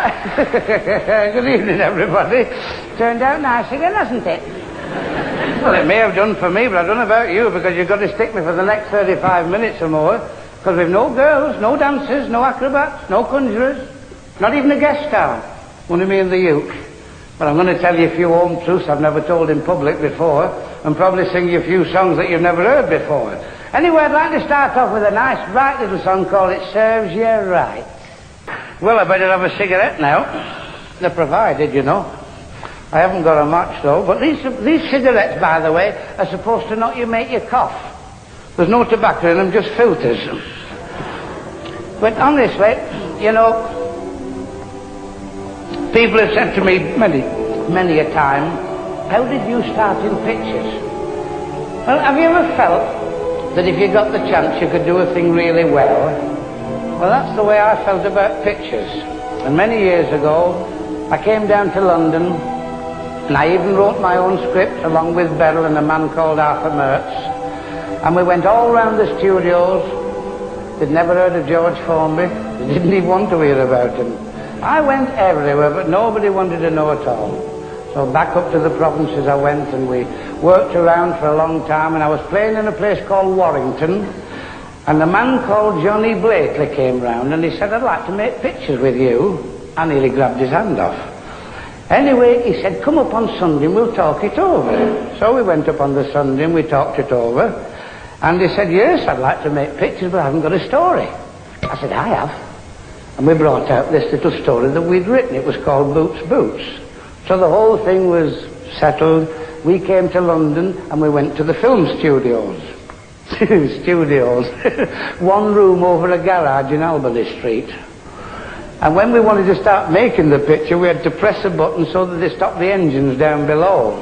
Good evening, everybody. Turned out nice again, hasn't it? Well, it may have done for me, but I don't know about you, because you've got to stick me for the next 35 minutes or more, because we've no girls, no dancers, no acrobats, no conjurers, not even a guest star. Only me and the uke. But I'm going to tell you a few home truths I've never told in public before, and probably sing you a few songs that you've never heard before. Anyway, I'd like to start off with a nice, bright little song called It Serves You Right. Well, I better have a cigarette now. They're provided, you know. I haven't got a match, though, but these cigarettes, by the way, are supposed to not make you cough. There's no tobacco in them, just filters. But honestly, you know, people have said to me many a time, how did you start in pictures? Well, have you ever felt that if you got the chance you could do a thing really well? Well, that's the way I felt about pictures. And many years ago, I came down to London, and I even wrote my own script along with Beryl and a man called Arthur Mertz. And we went all round the studios. They'd never heard of George Formby. They didn't even want to hear about him. I went everywhere, but nobody wanted to know at all. So back up to the provinces I went, and we worked around for a long time, and I was playing in a place called Warrington, and a man called Johnny Blakely came round, and he said, I'd like to make pictures with you. I nearly grabbed his hand off. Anyway, he said, come up on Sunday and we'll talk it over. So we went up on the Sunday and we talked it over. And he said, yes, I'd like to make pictures, but I haven't got a story. I said, I have. And we brought out this little story that we'd written. It was called Boots, Boots. So the whole thing was settled. We came to London and we went to the film studios. Studios. One room over a garage in Albany Street. And when we wanted to start making the picture, we had to press a button so that they stopped the engines down below.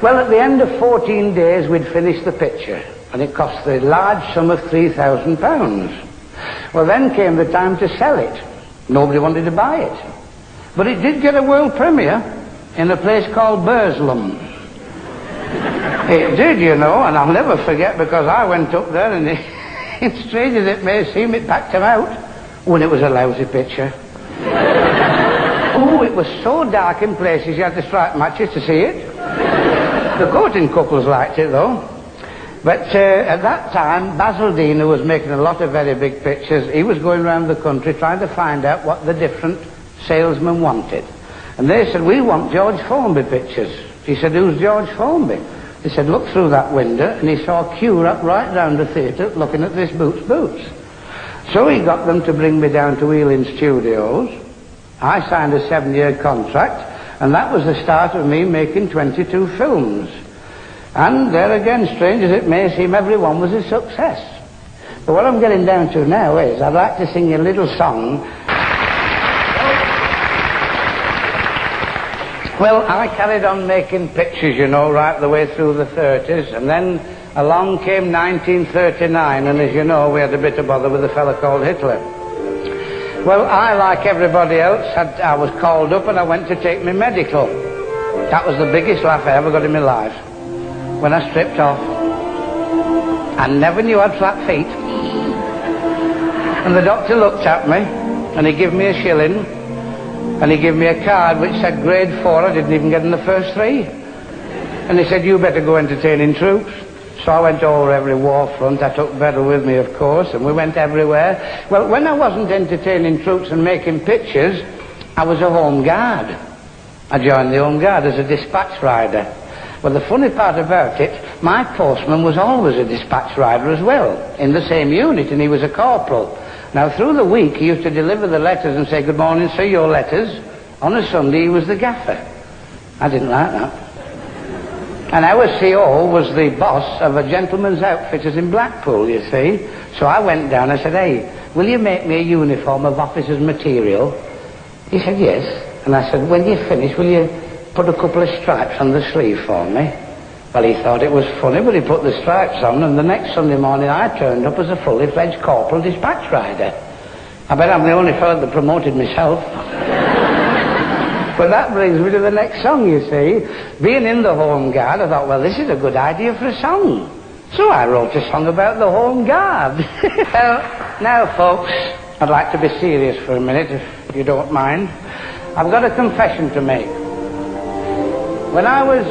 Well, at the end of 14 days, we'd finished the picture, and it cost the large sum of £3,000. Well, then came the time to sell it. Nobody wanted to buy it. But it did get a world premiere in a place called Burslem. It did, you know, and I'll never forget, because I went up there, and it's strange as it may seem, it packed him out. When it was a lousy picture. Oh, it was so dark in places you had to strike matches to see it. The courting couples liked it, though. But at that time, Basil Dean, who was making a lot of very big pictures, he was going around the country trying to find out what the different salesmen wanted. And they said, we want George Formby pictures. He said, who's George Formby? He said, look through that window, and he saw a queue up right round the theatre looking at this Boots, Boots. So he got them to bring me down to Ealing Studios. I signed a 7-year contract, and that was the start of me making 22 films. And there again, strange as it may seem, every one was a success. But what I'm getting down to now is, I'd like to sing you a little song. Well, I carried on making pictures, you know, right the way through the 30s, and then along came 1939, and as you know, we had a bit of bother with a fella called Hitler. Well, I, like everybody else, I was called up and I went to take my medical. That was the biggest laugh I ever got in my life. When I stripped off, I never knew I had flat feet. And the doctor looked at me, and he gave me a shilling, and he gave me a card which said grade 4, I didn't even get in the first 3. And he said, you better go entertaining troops. So I went over every war front. I took Beryl with me, of course, and we went everywhere. Well, when I wasn't entertaining troops and making pictures, I was a home guard. I joined the home guard as a dispatch rider. Well, the funny part about it, my postman was always a dispatch rider as well, in the same unit, and he was a corporal. Now, through the week, he used to deliver the letters and say, good morning, sir, your letters. On a Sunday, he was the gaffer. I didn't like that. And our CO was the boss of a gentleman's outfitters in Blackpool, you see. So I went down, I said, hey, will you make me a uniform of officer's material? He said, yes. And I said, when you finish, will you put a couple of stripes on the sleeve for me? Well, he thought it was funny, but he put the stripes on, and the next Sunday morning I turned up as a fully fledged corporal dispatch rider. I bet I'm the only fellow that promoted myself. But that brings me to the next song, you see. Being in the Home Guard, I thought, well, this is a good idea for a song. So I wrote a song about the Home Guard. Well, now, folks, I'd like to be serious for a minute, if you don't mind. I've got a confession to make. When I was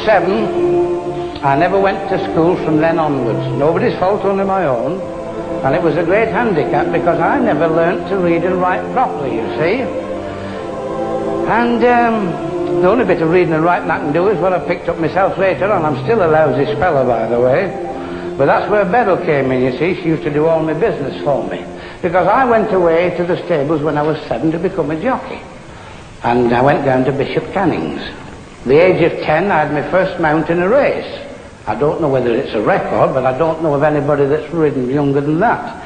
7, I never went to school from then onwards. Nobody's fault, only my own. And it was a great handicap because I never learnt to read and write properly, you see. And the only bit of reading and writing I can do is what I picked up myself later on. I'm still a lousy speller, by the way. But that's where Beryl came in, you see. She used to do all my business for me. Because I went away to the stables when I was 7 to become a jockey. And I went down to Bishop Canning's. At the age of 10, I had my first mount in a race. I don't know whether it's a record, but I don't know of anybody that's ridden younger than that.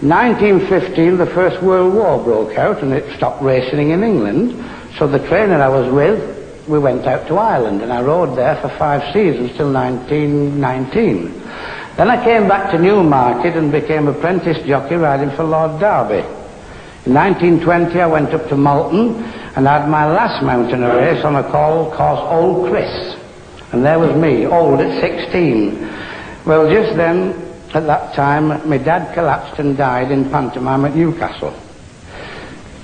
1915, the First World War broke out, and it stopped racing in England. So the trainer I was with, we went out to Ireland, and I rode there for 5 seasons till 1919. Then I came back to Newmarket and became apprentice jockey riding for Lord Derby. In 1920, I went up to Malton and had my last mount in a race on a course Old Chris. And there was me, old at 16. Well, just then, at that time, my dad collapsed and died in pantomime at Newcastle.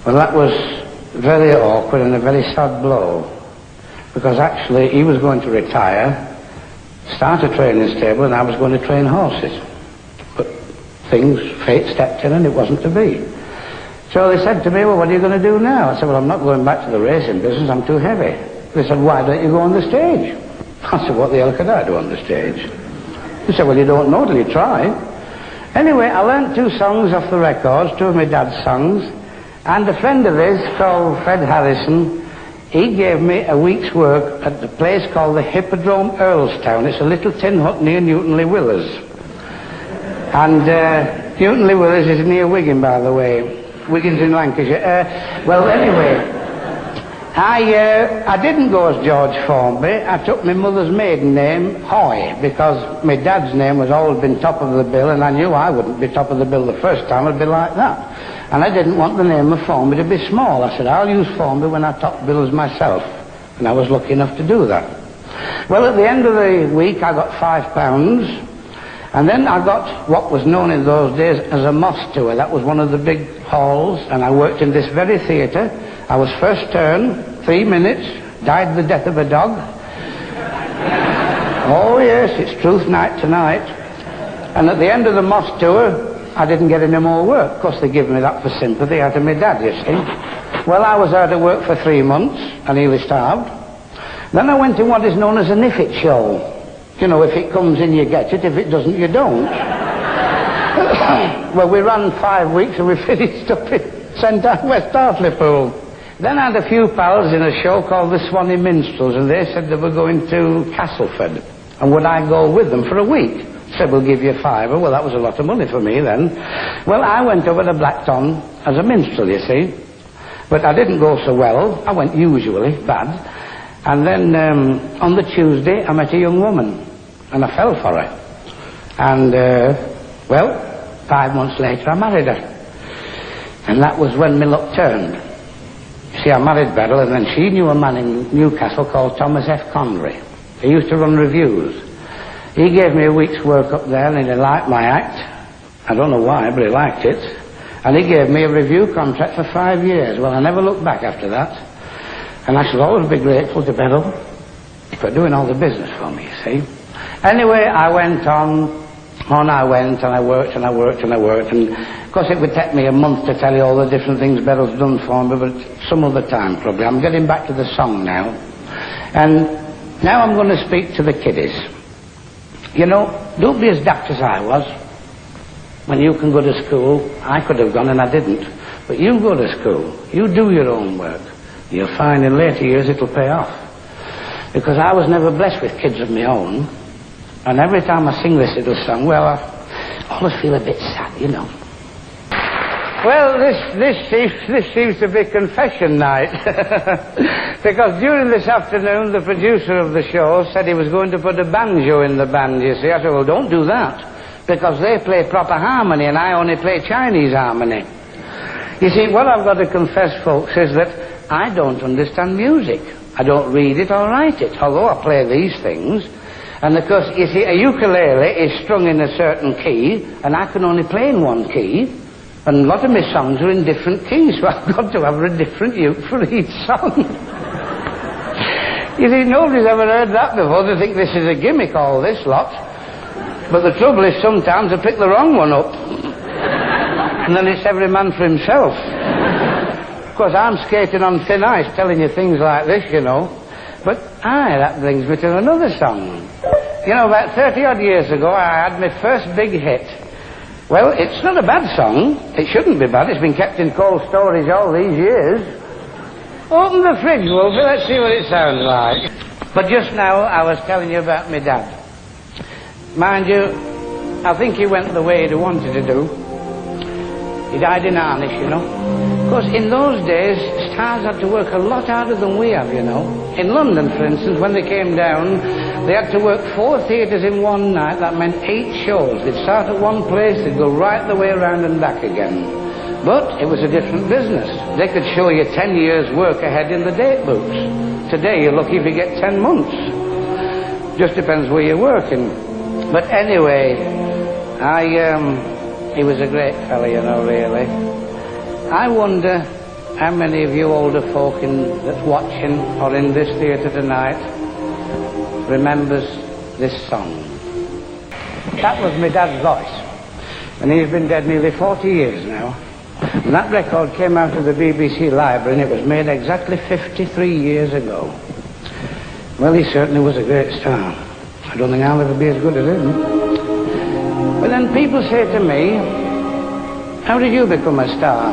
Well, that was very awkward and a very sad blow, because actually he was going to retire, start a training stable, and I was going to train horses. But fate stepped in and it wasn't to be. So they said to me, well, what are you going to do now? I said, well, I'm not going back to the racing business, I'm too heavy. They said, why don't you go on the stage? I said, what the hell could I do on the stage? They said, well, you don't know till you try. Anyway, I learnt 2 songs off the records, 2 of my dad's songs, and a friend of his called Fred Harrison, he gave me a week's work at the place called the Hippodrome Earlstown. It's a little tin hut near Newton-le-Willers. And Newton-le-Willers is near Wigan, by the way. Wigan's in Lancashire. Well, anyway, I didn't go as George Formby. I took my mother's maiden name, Hoy, because my dad's name was always been top of the bill, and I knew I wouldn't be top of the bill the first time. It'd be like that. And I didn't want the name of Formby to be small. I said, I'll use Formby when I top bills myself. And I was lucky enough to do that. Well, at the end of the week, I got £5. And then I got what was known in those days as a moss tour. That was one of the big halls, and I worked in this very theatre. I was first turn, 3 minutes, died the death of a dog. Oh yes, it's truth night tonight. And at the end of the moss tour, I didn't get any more work. Of course, they give me that for sympathy out of my dad, you see. Well, I was out of work for 3 months, and nearly starved. Then I went to what is known as an if it show. You know, if it comes in, you get it. If it doesn't, you don't. Well, we ran 5 weeks, and we finished up in West Hartlepool. Then I had a few pals in a show called the Swanee Minstrels, and they said they were going to Castleford. And would I go with them for a week? Said, we'll give you a £5. Well, that was a lot of money for me then. Well, I went over to Blackton as a minstrel, you see. But I didn't go so well. I went usually, bad. And then on the Tuesday, I met a young woman, and I fell for her. And, well, 5 months later, I married her. And that was when my luck turned. You see, I married Beryl, and then she knew a man in Newcastle called Thomas F. Connery. He used to run reviews. He gave me a week's work up there, and he liked my act. I don't know why, but he liked it. And he gave me a review contract for 5 years. Well, I never looked back after that. And I shall always be grateful to Beryl for doing all the business for me, you see. Anyway, I went on I went, and I worked, and I worked, and I worked. And, of course, it would take me a month to tell you all the different things Beryl's done for me, but some other time, probably. I'm getting back to the song now. And now I'm going to speak to the kiddies. You know, don't be as daft as I was. When you can go to school, I could have gone and I didn't. But you go to school, you do your own work. You'll find in later years it'll pay off. Because I was never blessed with kids of my own. And every time I sing this little song, well, I always feel a bit sad, you know. Well, this seems to be confession night. Because during this afternoon, the producer of the show said he was going to put a banjo in the band, you see. I said, well, don't do that. Because they play proper harmony, and I only play Chinese harmony. You see, what I've got to confess, folks, is that I don't understand music. I don't read it or write it, although I play these things. And of course, you see, a ukulele is strung in a certain key, and I can only play in one key. And a lot of my songs are in different keys, so I've got to have a different uke for each song. You see, nobody's ever heard that before. They think this is a gimmick, all this lot. But the trouble is sometimes I pick the wrong one up. And then it's every man for himself. Of course, I'm skating on thin ice telling you things like this, you know. But, that brings me to another song. You know, about 30-odd years ago, I had my first big hit. Well, it's not a bad song. It shouldn't be bad. It's been kept in cold storage all these years. Open the fridge, Wolfie. Let's see what it sounds like. But just now, I was telling you about my dad. Mind you, I think he went the way he wanted to do. He died in harness, you know. Of course, in those days, stars had to work a lot harder than we have, you know. In London, for instance, when they came down, they had to work 4 theatres in one night. That meant 8 shows. They'd start at one place, they'd go right the way around and back again. But it was a different business. They could show you 10 years' work ahead in the date books. Today, you're lucky if you get 10 months. Just depends where you're working. But anyway, he was a great fella, you know, really. I wonder how many of you older folk that's watching or in this theatre tonight remembers this song. That was my dad's voice, and he's been dead nearly 40 years now. And that record came out of the BBC library, and it was made exactly 53 years ago. Well, he certainly was a great star. I don't think I'll ever be as good as him. But then people say to me, how did you become a star?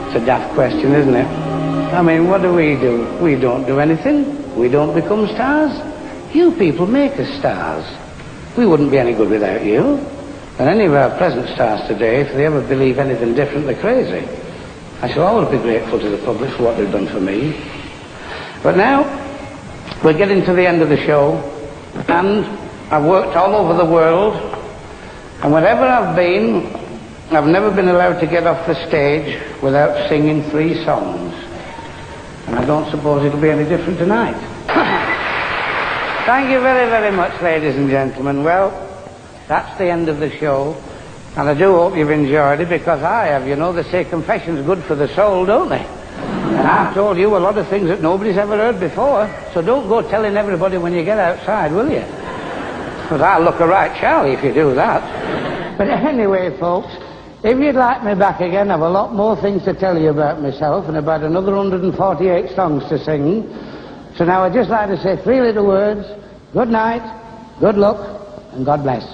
It's a daft question, isn't it? I mean, what do? We don't do anything. We don't become stars. You people make us stars. We wouldn't be any good without you. And any of our present stars today, if they ever believe anything different, they're crazy. I shall always be grateful to the public for what they've done for me. But now, we're getting to the end of the show, and I've worked all over the world, and wherever I've been, I've never been allowed to get off the stage without singing 3 songs. And I don't suppose it'll be any different tonight. Thank you very, very much, ladies and gentlemen. Well, that's the end of the show. And I do hope you've enjoyed it, because I have. You know, they say confession's good for the soul, don't they? And I've told you a lot of things that nobody's ever heard before. So don't go telling everybody when you get outside, will you? Because I'll look a right Charlie if you do that. But anyway, folks, if you'd like me back again, I've a lot more things to tell you about myself and about another 148 songs to sing. So now I'd just like to say 3 little words. Good night, good luck, and God bless.